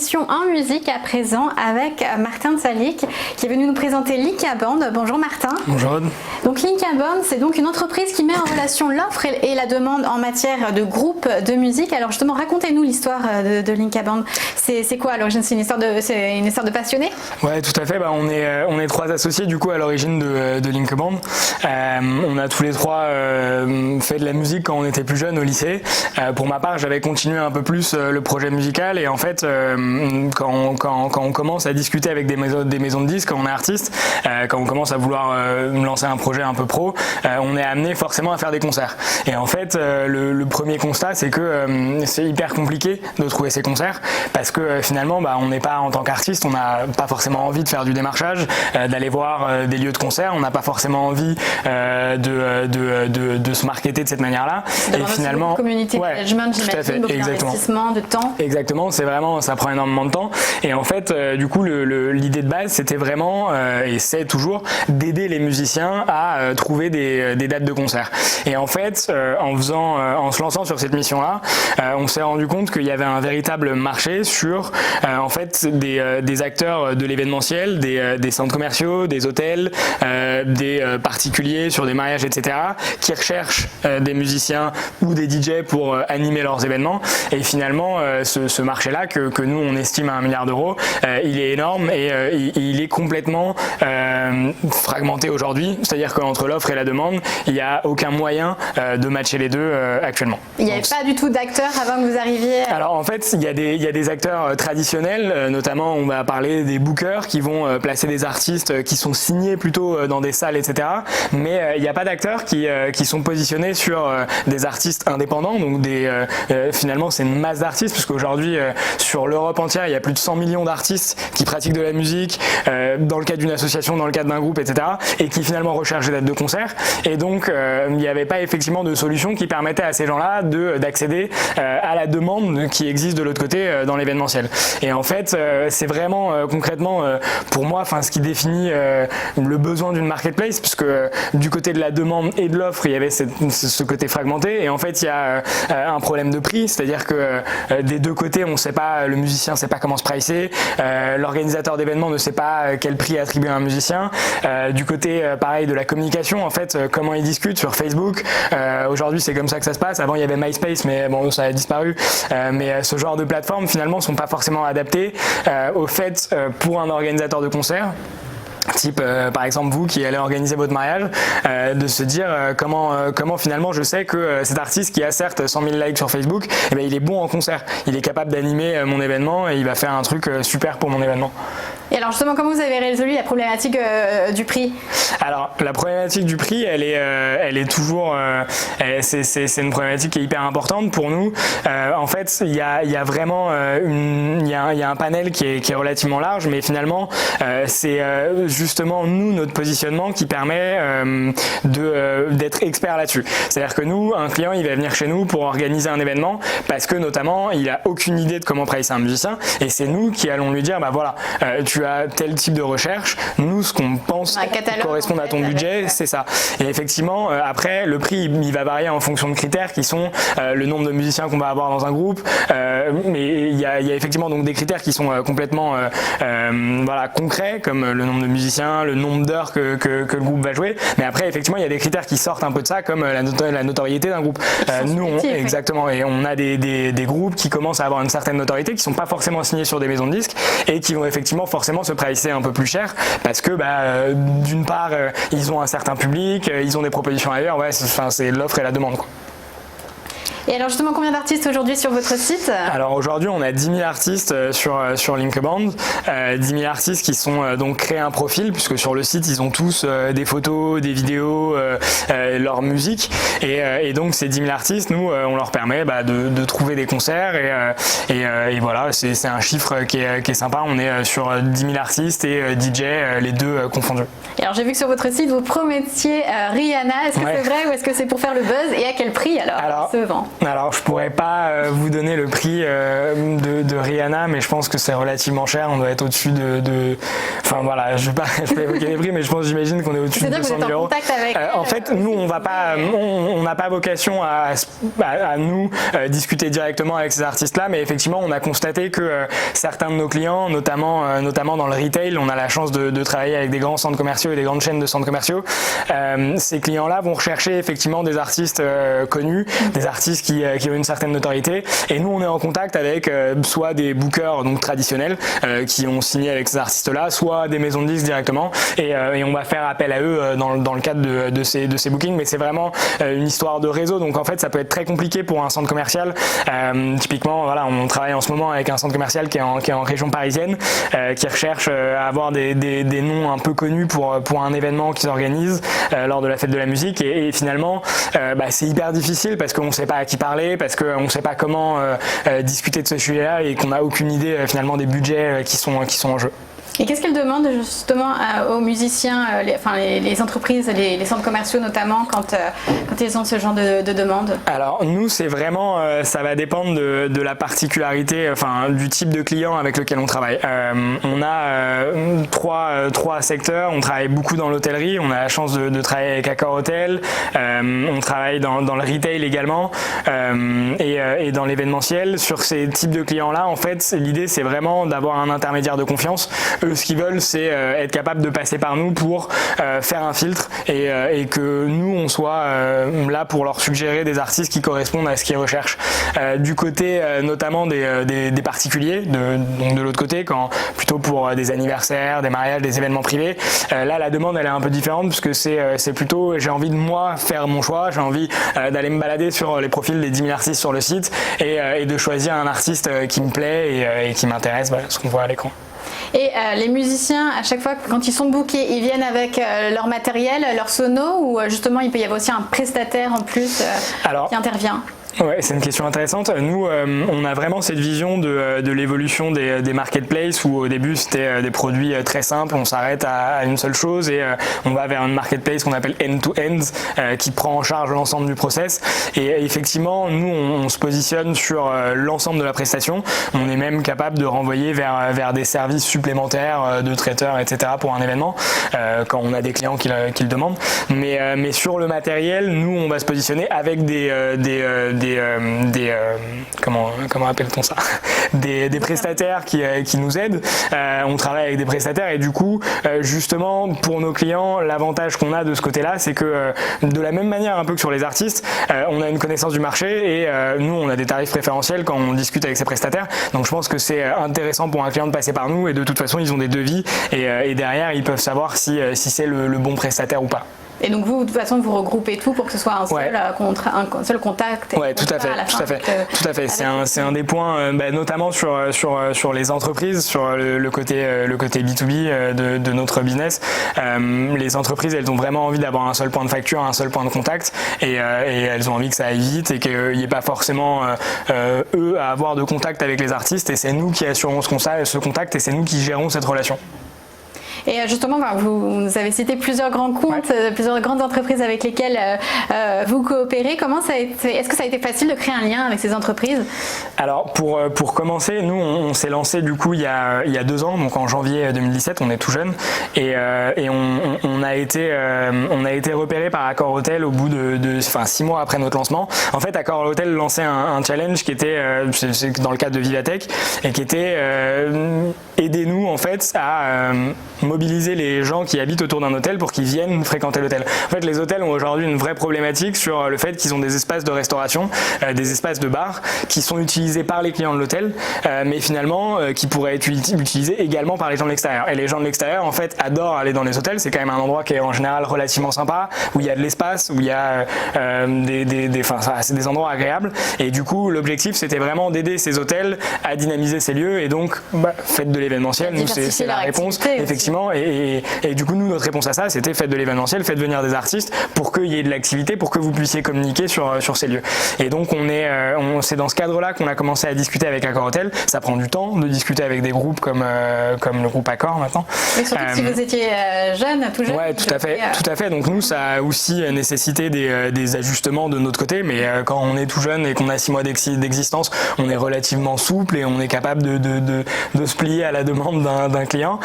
l'émission En musique à présent avec Martin Zalik qui est venu nous présenter Linka Band. Bonjour Martin. Bonjour. Donc Linka Band, c'est donc une entreprise qui met en relation l'offre et la demande en matière de groupes de musique. Alors justement, racontez-nous l'histoire de Linka Band. C'est quoi à l'origine? C'est une histoire de passionnés? Ouais, tout à fait. On est trois associés du coup à l'origine de Linka Band. On a tous les trois fait de la musique quand on était plus jeunes au lycée. Pour ma part, j'avais continué un peu plus le projet musical et en fait, quand on commence à discuter avec des maisons de disques, quand on est artiste, quand on commence à vouloir lancer un projet un peu pro, on est amené forcément à faire des concerts. Et en fait, le premier constat, c'est que c'est hyper compliqué de trouver ces concerts parce que finalement, on n'est pas en tant qu'artiste, on n'a pas forcément envie de faire du démarchage, d'aller voir des lieux de concert, on n'a pas forcément envie de se marketer de cette manière-là. Et finalement, community management, j'imagine, beaucoup d'investissement, de temps. Exactement, c'est vraiment, ça prend énormément de temps. Et en fait, du coup, l'idée de base, c'était vraiment, et c'est toujours, d'aider les musiciens à trouver des dates de concert. Et en fait, en se lançant sur cette mission-là, on s'est rendu compte qu'il y avait un véritable marché sur, en fait, des acteurs de l'événementiel, des centres commerciaux, des hôtels, des particuliers sur des mariages, etc., qui recherchent des musiciens ou des DJ pour animer leurs événements. Et finalement, ce marché-là, que nous on estime à 1 milliard d'euros, il est énorme et il est complètement fragmenté aujourd'hui. C'est-à-dire qu'entre l'offre et la demande, il n'y a aucun moyen de matcher les deux actuellement. Il n'y avait pas du tout d'acteurs avant que vous arriviez? Alors en fait, il y a des acteurs traditionnels, notamment on va parler des bookers qui vont placer des artistes qui sont signés plutôt dans des salles, etc. Mais il n'y a pas d'acteurs qui sont positionnés sur des artistes indépendants, donc finalement c'est une masse d'artistes, parce qu'aujourd'hui sur l'Europe entière il y a plus de 100 millions d'artistes qui pratiquent de la musique dans le cadre d'une association, dans le cadre d'un groupe, etc. et qui finalement recherchent des dates de concert, et donc il n'y avait pas effectivement de solution qui permettait à ces gens-là d'accéder à la demande qui existe de l'autre côté dans l'événementiel. Et en fait c'est vraiment concrètement pour moi ce qui définit le besoin d'une marketplace, puisque du côté de la demande et de l'offre il y avait ce côté fragmenté, et en fait il y a un problème de prix, c'est-à-dire que des deux côtés on sait pas, le musicien ne sait pas comment se pricer, l'organisateur d'événements ne sait pas quel prix attribuer à un musicien, du côté pareil de la communication, en fait comment ils discutent sur Facebook, aujourd'hui c'est comme ça que ça se passe, avant il y avait MySpace mais bon ça a disparu, mais ce genre de plateformes finalement sont pas forcément adaptées au fait pour un organisateur de concert type par exemple vous qui allez organiser votre mariage, de se dire comment finalement je sais que cet artiste qui a certes 100 000 likes sur Facebook, il est bon en concert, il est capable d'animer mon événement et il va faire un truc super pour mon événement. Et alors justement, comment vous avez résolu la problématique du prix? Alors la problématique du prix, elle est toujours, c'est une problématique qui est hyper importante pour nous. En fait, il y a vraiment il y a un panel qui est relativement large, mais finalement c'est justement nous, notre positionnement qui permet d'être expert là-dessus. C'est-à-dire que nous, un client, il va venir chez nous pour organiser un événement parce que notamment, il a aucune idée de comment pricer un musicien, et c'est nous qui allons lui dire, voilà, tu as tel type de recherche, nous, ce qu'on pense correspond à ton budget, c'est ça. Et effectivement, après, le prix, il va varier en fonction de critères qui sont le nombre de musiciens qu'on va avoir dans un groupe, mais il y a effectivement donc des critères qui sont complètement concrets, comme le nombre de musiciens, le nombre d'heures que le groupe va jouer, mais après effectivement il y a des critères qui sortent un peu de ça, comme la notoriété d'un groupe. Exactement, et on a des groupes qui commencent à avoir une certaine notoriété, qui sont pas forcément signés sur des maisons de disques et qui vont effectivement forcément se pricer un peu plus cher parce que d'une part ils ont un certain public, ils ont des propositions ailleurs, c'est l'offre et la demande, quoi. Et alors justement, combien d'artistes aujourd'hui sur votre site? Alors aujourd'hui, on a 10 000 artistes sur Linka Band, 10 000 artistes qui sont donc créés un profil, puisque sur le site, ils ont tous des photos, des vidéos, leur musique, et donc ces 10 000 artistes, nous, on leur permet de trouver des concerts, et voilà, c'est un chiffre qui est sympa. On est sur 10 000 artistes et DJ, les deux confondus. Et alors j'ai vu que sur votre site, vous promettiez Rihanna. Est-ce que c'est vrai ou est-ce que c'est pour faire le buzz, et à quel prix alors se vend? Alors je pourrais pas vous donner le prix de Rihanna, mais je pense que c'est relativement cher. On doit être au-dessus enfin voilà, je vais pas évoquer les prix, mais j'imagine qu'on est au-dessus de 200 000 euros. En fait, nous, on n'a pas vocation à nous discuter directement avec ces artistes-là, mais effectivement, on a constaté que certains de nos clients, notamment dans le retail, on a la chance de travailler avec des grands centres commerciaux et des grandes chaînes de centres commerciaux. Ces clients-là vont rechercher effectivement des artistes connus, des artistes qui ont une certaine notoriété, et nous, on est en contact avec soit des bookers donc traditionnels qui ont signé avec ces artistes-là, soit des maisons de disques directement, et on va faire appel à eux dans le cadre de ces bookings, mais c'est vraiment une histoire de réseau, donc en fait ça peut être très compliqué pour un centre commercial. Typiquement, voilà, on travaille en ce moment avec un centre commercial qui est en région parisienne, qui recherche à avoir des noms un peu connus pour un événement qu'ils organisent lors de la fête de la musique, et finalement c'est hyper difficile parce qu'on ne sait pas à qui parler, parce qu'on ne sait pas comment discuter de ce sujet-là, et qu'on n'a aucune idée finalement des budgets qui sont en jeu. Et qu'est-ce qu'elle demande justement aux musiciens, les entreprises, les centres commerciaux notamment, quand ils ont ce genre de demande? Alors nous, c'est vraiment, ça va dépendre de la particularité, du type de client avec lequel on travaille. On a trois secteurs. On travaille beaucoup dans l'hôtellerie. On a la chance de travailler avec Accor Hotel. On travaille dans le retail également et dans l'événementiel. Sur ces types de clients-là, en fait, l'idée c'est vraiment d'avoir un intermédiaire de confiance. Eux, ce qu'ils veulent, c'est être capable de passer par nous pour faire un filtre et que nous, on soit là pour leur suggérer des artistes qui correspondent à ce qu'ils recherchent. Du côté notamment des particuliers, donc de l'autre côté, plutôt pour des anniversaires, des mariages, des événements privés, là, la demande, elle est un peu différente puisque c'est plutôt, j'ai envie de moi faire mon choix, j'ai envie d'aller me balader sur les profils des 10 000 artistes sur le site et de choisir un artiste qui me plaît et qui m'intéresse, ce qu'on voit à l'écran. Et les musiciens, à chaque fois, quand ils sont bookés, ils viennent avec leur matériel, leur sono, ou justement il peut y avoir aussi un prestataire en plus qui intervient? Ouais, c'est une question intéressante. Nous, on a vraiment cette vision de l'évolution des marketplaces où au début c'était des produits très simples, on s'arrête à une seule chose et on va vers une marketplace qu'on appelle end-to-end qui prend en charge l'ensemble du process. Et effectivement, nous, on se positionne sur l'ensemble de la prestation. On est même capable de renvoyer vers des services supplémentaires de traiteurs, etc. pour un événement quand on a des clients qui le demandent. Mais sur le matériel, nous, on va se positionner avec comment appelle-t-on ça, des prestataires qui nous aident. On travaille avec des prestataires et du coup justement pour nos clients, l'avantage qu'on a de ce côté-là, c'est que de la même manière un peu que sur les artistes, on a une connaissance du marché et nous on a des tarifs préférentiels quand on discute avec ces prestataires. Donc je pense que c'est intéressant pour un client de passer par nous et de toute façon ils ont des devis et derrière ils peuvent savoir si c'est le bon prestataire ou pas. Et donc vous, de toute façon, vous regroupez tout pour que ce soit un seul contact. Ouais, tout à fait. C'est un des points, notamment sur les entreprises, sur le côté B2B de notre business. Les entreprises, elles ont vraiment envie d'avoir un seul point de facture, un seul point de contact, et elles ont envie que ça aille vite et qu'il n'y ait pas forcément eux à avoir de contact avec les artistes. Et c'est nous qui assurons ce contact et c'est nous qui gérons cette relation. Et justement, vous avez cité plusieurs grands comptes, plusieurs grandes entreprises avec lesquelles vous coopérez. Est-ce que ça a été facile de créer un lien avec ces entreprises? Alors, pour commencer, nous, on s'est lancé du coup il y a 2 ans, donc en janvier 2017, on est tout jeune, et on a été repéré par Accor Hotel au bout de 6 mois après notre lancement. En fait, Accor Hotel lançait un challenge qui était dans le cadre de Vivatech et qui était aidez-nous en fait à mobiliser les gens qui habitent autour d'un hôtel pour qu'ils viennent fréquenter l'hôtel. En fait, les hôtels ont aujourd'hui une vraie problématique sur le fait qu'ils ont des espaces de restauration, des espaces de bar qui sont utilisés par les clients de l'hôtel, mais finalement qui pourraient être utilisés également par les gens de l'extérieur. Et les gens de l'extérieur, en fait, adorent aller dans les hôtels. C'est quand même un endroit qui est en général relativement sympa, où il y a de l'espace, où il y a c'est des endroits agréables. Et du coup, l'objectif, c'était vraiment d'aider ces hôtels à dynamiser ces lieux. Et donc, faites de l'événementiel. Nous, c'est la réponse, effectivement. Et du coup, nous, notre réponse à ça, c'était faites de l'événementiel, faites venir des artistes pour qu'il y ait de l'activité, pour que vous puissiez communiquer sur ces lieux. Et donc, c'est dans ce cadre-là qu'on a commencé à discuter avec Accor Hotel. Ça prend du temps de discuter avec des groupes comme le groupe Accor maintenant. Mais surtout si vous étiez jeune, tout jeune. Ouais, tout à fait. Donc nous, ça a aussi nécessité des ajustements de notre côté, mais quand on est tout jeune et qu'on a 6 mois d'existence, on est relativement souple et on est capable de se plier à la demande d'un client.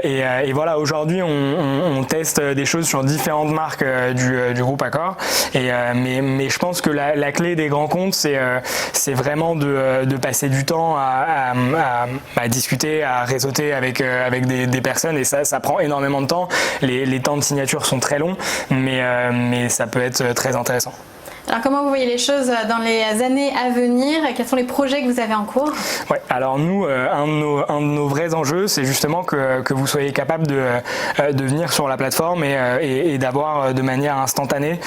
Et Et voilà, aujourd'hui on teste des choses sur différentes marques du groupe Accor. Mais je pense que la clé des grands comptes, c'est vraiment de passer du temps à discuter, à réseauter avec des personnes, et ça prend énormément de temps. Les temps de signature sont très longs, mais ça peut être très intéressant. Alors comment vous voyez les choses dans les années à venir? Quels sont les projets que vous avez en cours? Ouais, alors nous, un de nos vrais enjeux, c'est justement que vous soyez capable de venir sur la plateforme et d'avoir de manière instantanée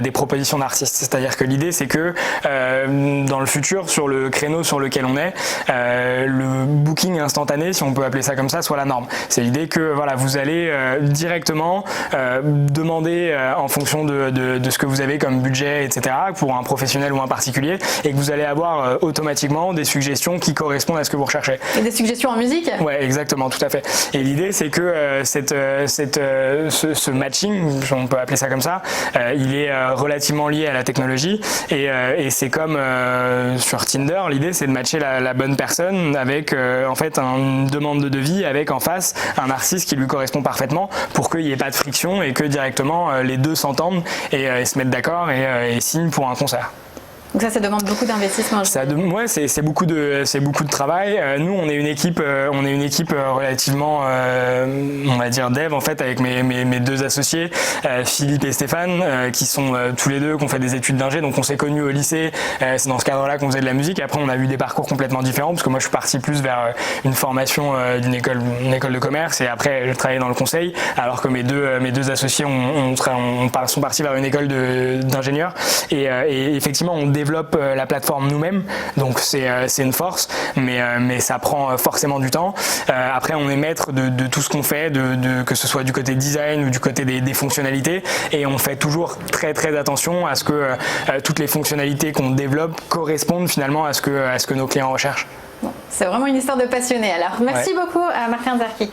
des propositions d'artistes. C'est-à-dire que l'idée, c'est que dans le futur, sur le créneau sur lequel on est, le booking instantané, si on peut appeler ça comme ça, soit la norme. C'est l'idée que voilà, vous allez directement demander en fonction de ce que vous avez comme budget, etc., pour un professionnel ou un particulier, et que vous allez avoir automatiquement des suggestions qui correspondent à ce que vous recherchez. Et des suggestions en musique? Ouais, exactement, tout à fait. Et l'idée, c'est que ce matching, on peut appeler ça comme ça, il est relativement lié à la technologie, et c'est comme sur Tinder, l'idée c'est de matcher la bonne personne avec en fait une demande de devis, avec en face un artiste qui lui correspond parfaitement, pour qu'il n'y ait pas de friction et que directement les deux s'entendent et se mettent d'accord et signent pour un concert. Donc ça demande beaucoup d'investissement. Ouais, c'est beaucoup de travail. Nous, on est une équipe relativement, on va dire dev en fait, avec mes deux associés, Philippe et Stéphane, qui sont tous les deux, qui ont fait des études d'ingé. Donc on s'est connus au lycée. C'est dans ce cadre-là qu'on faisait de la musique. Après, on a eu des parcours complètement différents, parce que moi, je suis parti plus vers une formation d'une école de commerce, et après, j'ai travaillé dans le conseil, alors que mes deux associés sont partis vers une école d'ingénieur. Et effectivement, on développe la plateforme nous-mêmes, donc c'est une force, mais ça prend forcément du temps. Après, on est maître de tout ce qu'on fait, que ce soit du côté design ou du côté des fonctionnalités, et on fait toujours très très attention à ce que toutes les fonctionnalités qu'on développe correspondent finalement à ce que nos clients recherchent. Bon, c'est vraiment une histoire de passionné. Alors, merci beaucoup à Martin Zarki.